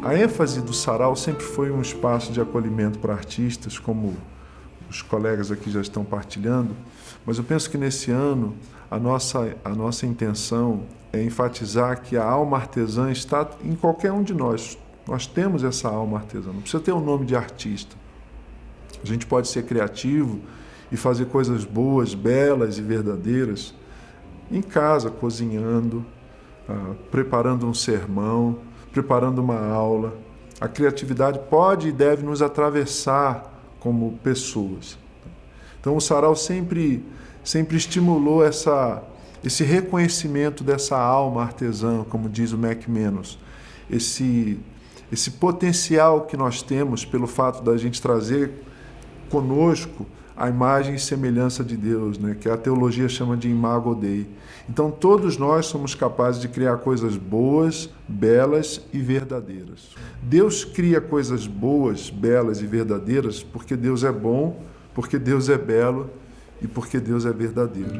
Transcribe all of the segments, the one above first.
A ênfase do sarau sempre foi um espaço de acolhimento para artistas, como os colegas aqui já estão partilhando, mas eu penso que nesse ano a nossa intenção é enfatizar que a alma artesã está em qualquer um de nós. Nós temos essa alma artesã, não precisa ter o nome de artista. A gente pode ser criativo e fazer coisas boas, belas e verdadeiras em casa, cozinhando, preparando um sermão, preparando uma aula. A criatividade pode e deve nos atravessar como pessoas. Então o sarau sempre estimulou esse reconhecimento dessa alma artesã, como diz o McManus, esse potencial que nós temos pelo fato da gente trazer conosco a imagem e semelhança de Deus, né? Que a teologia chama de imago Dei. Então todos nós somos capazes de criar coisas boas, belas e verdadeiras. Deus cria coisas boas, belas e verdadeiras porque Deus é bom, porque Deus é belo e porque Deus é verdadeiro.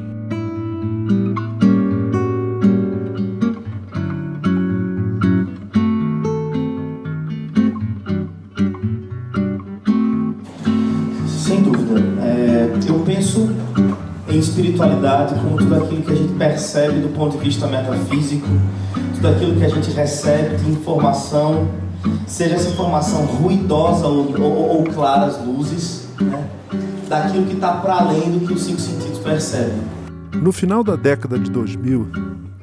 Sem dúvida. Eu penso em espiritualidade como tudo aquilo que a gente percebe do ponto de vista metafísico, tudo aquilo que a gente recebe de informação, seja essa informação ruidosa ou claras luzes, né? Daquilo que está para além do que os cinco sentidos percebem. No final da década de 2000,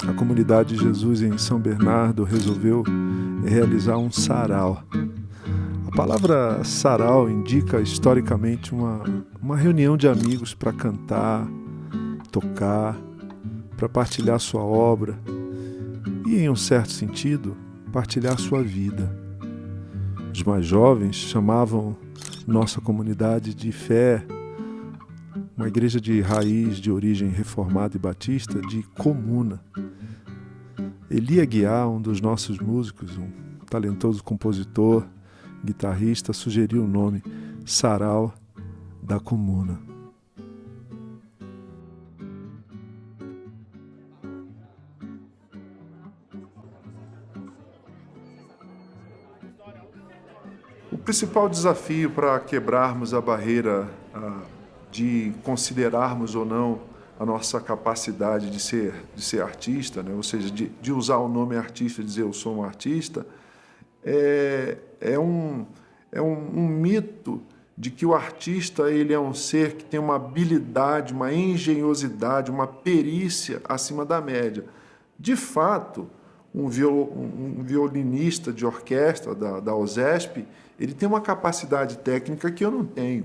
a comunidade de Jesus em São Bernardo resolveu realizar um sarau. A palavra sarau indica historicamente uma reunião de amigos para cantar, tocar, para partilhar sua obra e, em um certo sentido, partilhar sua vida. Os mais jovens chamavam nossa comunidade de fé, uma igreja de raiz de origem reformada e batista, de comuna. Eli Aguiar, um dos nossos músicos, um talentoso compositor, guitarrista, sugeriu o nome Sarau da Comuna. O principal desafio para quebrarmos a barreira de considerarmos ou não a nossa capacidade de ser artista, né? Ou seja, de usar o nome artista e dizer eu sou um artista, é um mito de que o artista ele é um ser que tem uma habilidade, uma engenhosidade, uma perícia acima da média. De fato, um violinista de orquestra da USESP, ele tem uma capacidade técnica que eu não tenho.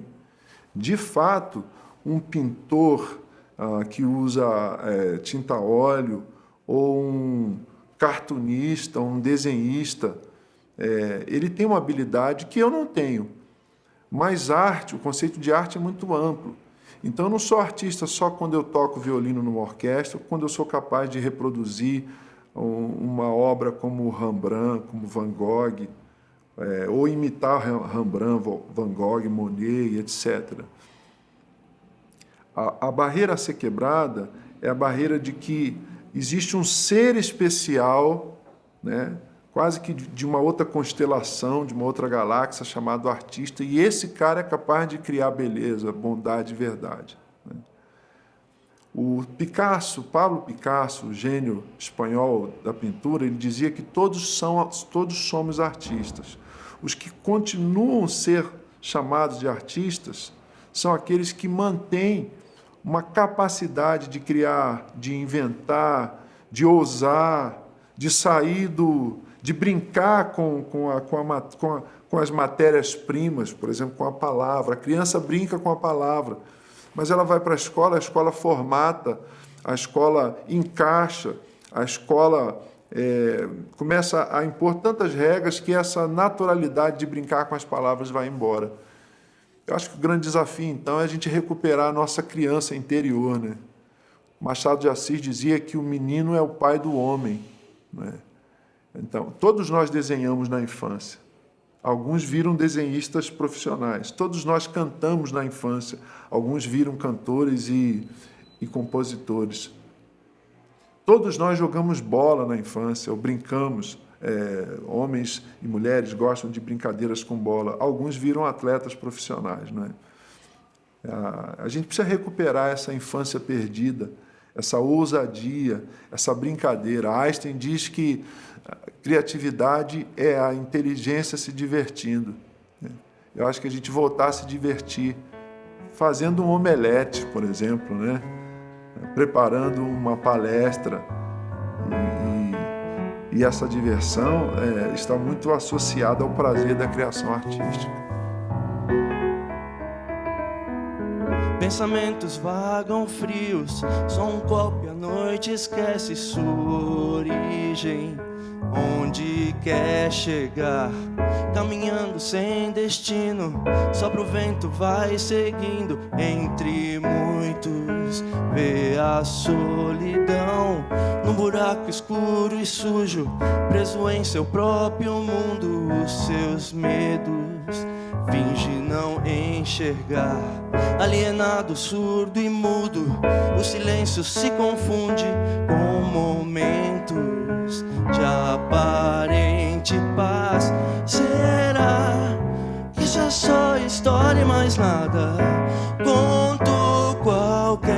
De fato, um pintor que usa tinta a óleo, ou um cartunista, um desenhista, ele tem uma habilidade que eu não tenho. Mas arte, o conceito de arte é muito amplo. Então eu não sou artista só quando eu toco violino numa orquestra, quando eu sou capaz de reproduzir uma obra como Rembrandt, como Van Gogh, ou imitar Rembrandt, Van Gogh, Monet, etc. A barreira a ser quebrada é a barreira de que existe um ser especial, né, quase que de uma outra constelação, de uma outra galáxia, chamado artista, e esse cara é capaz de criar beleza, bondade e verdade. Né? O Picasso, Pablo Picasso, o gênio espanhol da pintura, ele dizia que todos somos artistas. Os que continuam a ser chamados de artistas são aqueles que mantêm uma capacidade de criar, de inventar, de ousar, de sair de brincar com as matérias-primas, por exemplo, com a palavra. A criança brinca com a palavra, mas ela vai para a escola formata, a escola encaixa, a escola começa a impor tantas regras que essa naturalidade de brincar com as palavras vai embora. Eu acho que o grande desafio, então, é a gente recuperar a nossa criança interior, né? Machado de Assis dizia que o menino é o pai do homem, né? Então, todos nós desenhamos na infância. Alguns viram desenhistas profissionais. Todos nós cantamos na infância. Alguns viram cantores e compositores. Todos nós jogamos bola na infância, ou brincamos. homens e mulheres gostam de brincadeiras com bola, alguns viram atletas profissionais, não é? A gente precisa recuperar essa infância perdida, essa ousadia, essa brincadeira. Einstein diz que a criatividade é a inteligência se divertindo, né? Eu acho que a gente voltar a se divertir fazendo um omelete, por exemplo, né? Preparando uma palestra. E essa diversão está muito associada ao prazer da criação artística. Pensamentos vagam frios, só um copo e a noite esquece sua origem. Onde quer chegar, caminhando sem destino, só pro vento vai seguindo. Entre muitos, vê a solidão, num buraco escuro e sujo, preso em seu próprio mundo. Os seus medos, finge não enxergar, alienado, surdo e mudo. O silêncio se confunde com momentos de aparente paz. Será que isso é só história e mais nada? Conto qualquer,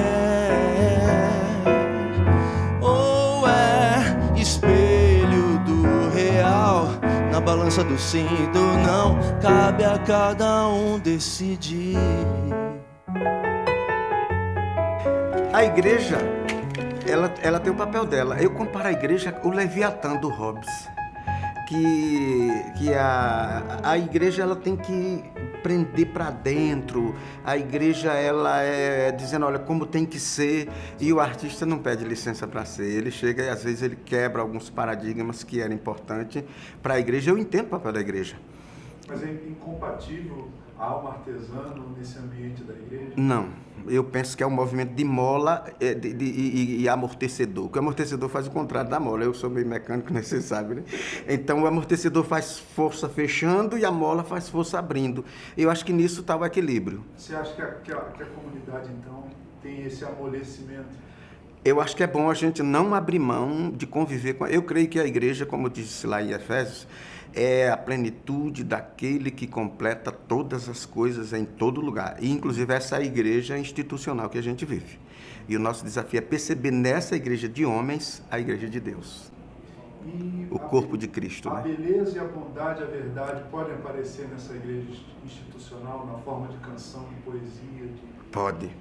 ou é espelho do real? Na balança do sim e do não, cabe a cada um decidir. A igreja, ela tem o papel dela. Eu comparo a igreja o Leviatã do Hobbes, que a igreja ela tem que prender para dentro. A igreja ela é dizendo, olha, como tem que ser, e o artista não pede licença para ser. Ele chega e às vezes ele quebra alguns paradigmas que eram importantes para a igreja. Eu entendo o papel da igreja. Mas é incompatível a alma artesã nesse ambiente da igreja? Não, eu penso que é um movimento de mola e amortecedor. Porque o amortecedor faz o contrário da mola. Eu sou meio mecânico, né? Você sabe, né? Então o amortecedor faz força fechando e a mola faz força abrindo. Eu acho que nisso está o equilíbrio. Você acha que a comunidade, então, tem esse amolecimento? Eu acho que é bom a gente não abrir mão de conviver com... Eu creio que a igreja, como disse lá em Efésios, é a plenitude daquele que completa todas as coisas em todo lugar. E, inclusive, essa é a igreja institucional que a gente vive. E o nosso desafio é perceber nessa igreja de homens a igreja de Deus. E o corpo de Cristo. A beleza e a bondade, a verdade podem aparecer nessa igreja institucional na forma de canção, de poesia? Pode.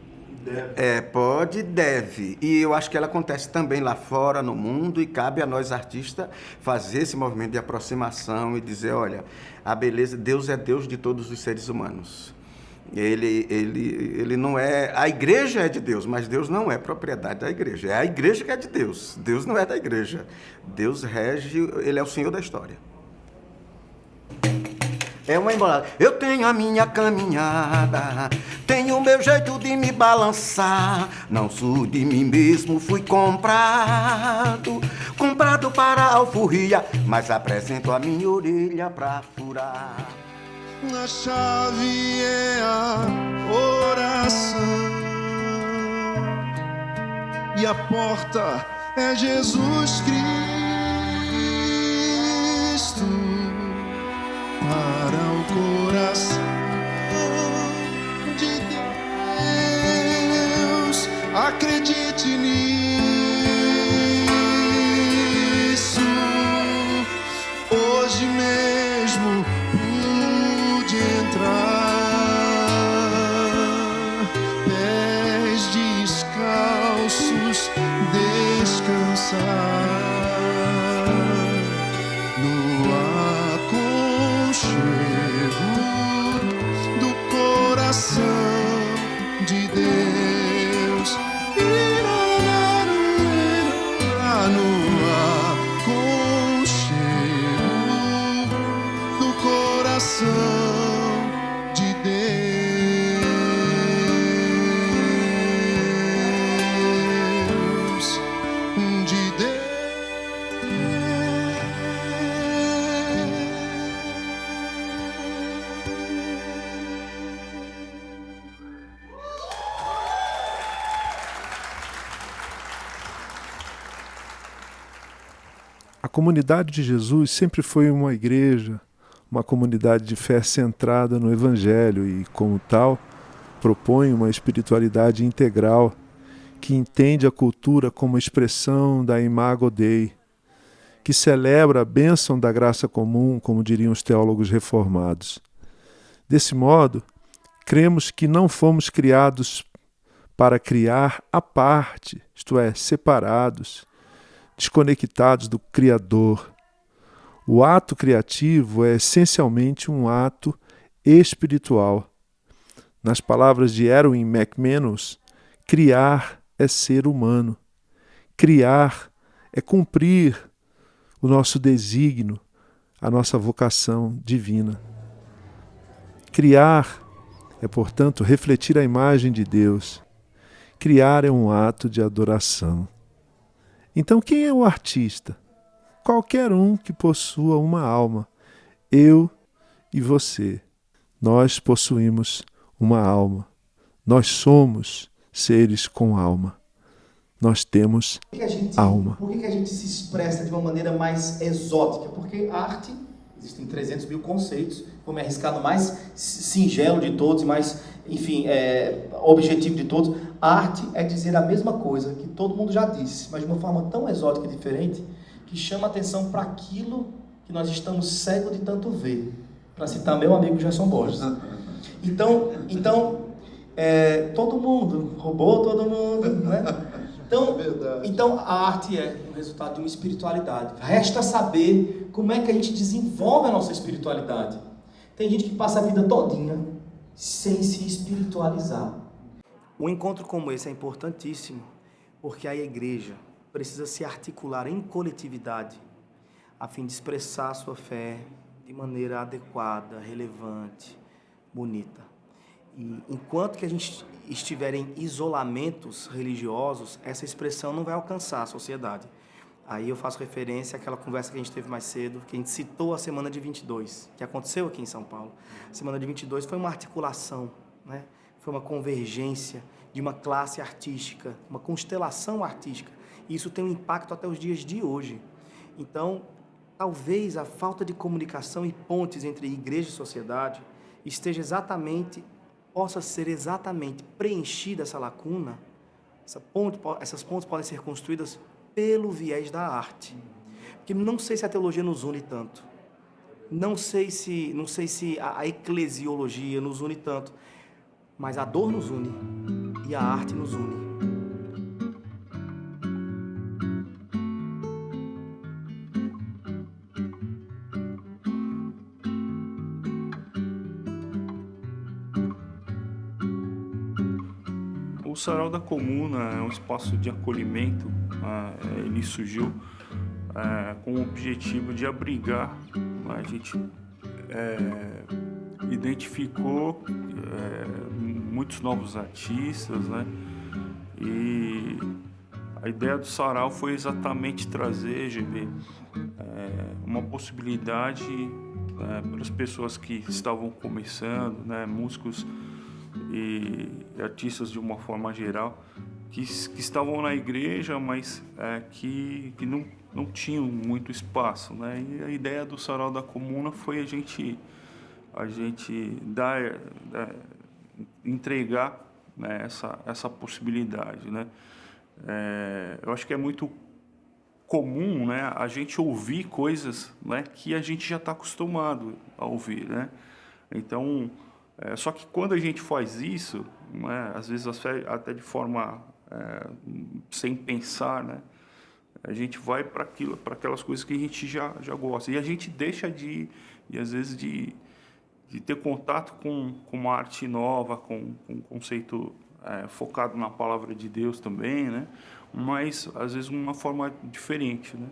Deve. Pode e deve. E eu acho que ela acontece também lá fora, no mundo, e cabe a nós artistas fazer esse movimento de aproximação e dizer, olha, a beleza, Deus é Deus de todos os seres humanos. Ele não é... A igreja é de Deus, mas Deus não é propriedade da igreja. É a igreja que é de Deus. Deus não é da igreja. Deus rege, ele é o Senhor da história. É uma embolada. Eu tenho a minha caminhada, tenho o meu jeito de me balançar. Não sou de mim mesmo, fui comprado para a alforria, mas apresento a minha orelha pra furar. A chave é a oração e a porta é Jesus Cristo. Para o coração de Deus, acredite nisso. Hoje mesmo pude entrar, pés descalços, descansar. A comunidade de Jesus sempre foi uma igreja, uma comunidade de fé centrada no Evangelho e, como tal, propõe uma espiritualidade integral que entende a cultura como expressão da Imago Dei, que celebra a bênção da graça comum, como diriam os teólogos reformados. Desse modo, cremos que não fomos criados para criar à parte, isto é, separados, desconectados do Criador. O ato criativo é essencialmente um ato espiritual. Nas palavras de Erwin McManus, criar é ser humano. Criar é cumprir o nosso desígnio, a nossa vocação divina. Criar é, portanto, refletir a imagem de Deus. Criar é um ato de adoração. Então, quem é o artista? Qualquer um que possua uma alma. Eu e você. Nós possuímos uma alma. Nós somos seres com alma. Nós temos alma. Por que a gente se expressa de uma maneira mais exótica? Porque arte, existem 300 mil conceitos, vou me arriscar no mais singelo de todos, mais, enfim, objetivo de todos. Arte é dizer a mesma coisa que todo mundo já disse, mas de uma forma tão exótica e diferente, que chama atenção para aquilo que nós estamos cegos de tanto ver. Para citar meu amigo Gerson Borges. Então, todo mundo, roubou todo mundo, né? Então, a arte é o resultado de uma espiritualidade. Resta saber como é que a gente desenvolve a nossa espiritualidade. Tem gente que passa a vida todinha sem se espiritualizar. Um encontro como esse é importantíssimo, porque a igreja precisa se articular em coletividade, a fim de expressar a sua fé de maneira adequada, relevante, bonita. E enquanto que a gente estiver em isolamentos religiosos, essa expressão não vai alcançar a sociedade. Aí eu faço referência àquela conversa que a gente teve mais cedo, que a gente citou a Semana de 22, que aconteceu aqui em São Paulo. A Semana de 22 foi uma articulação, né? Foi uma convergência de uma classe artística, uma constelação artística. E isso tem um impacto até os dias de hoje. Então, talvez a falta de comunicação e pontes entre igreja e sociedade possa ser exatamente preenchida essa lacuna. Essas pontes podem ser construídas pelo viés da arte. Porque não sei se a teologia nos une tanto. Não sei se a eclesiologia nos une tanto. Mas a dor nos une e a arte nos une. O Sarau da Comuna é um espaço de acolhimento. Ele surgiu com o objetivo de abrigar. A gente identificou muitos novos artistas, né? E a ideia do Sarau foi exatamente trazer, GB, uma possibilidade para as pessoas que estavam começando, né? Músicos e artistas de uma forma geral, que estavam na igreja, mas que não tinham muito espaço, né? E a ideia do Sarau da Comuna foi a gente entregar, né, essa possibilidade, né? Eu acho que é muito comum, né, a gente ouvir coisas, né, que a gente já está acostumado a ouvir, né? Então, só que quando a gente faz isso, né, às vezes até de forma sem pensar, né, a gente vai para aquelas coisas que a gente já gosta. E a gente deixa às vezes, de ter contato com uma arte nova, com um conceito focado na palavra de Deus também, né? Mas, às vezes, uma forma diferente, né?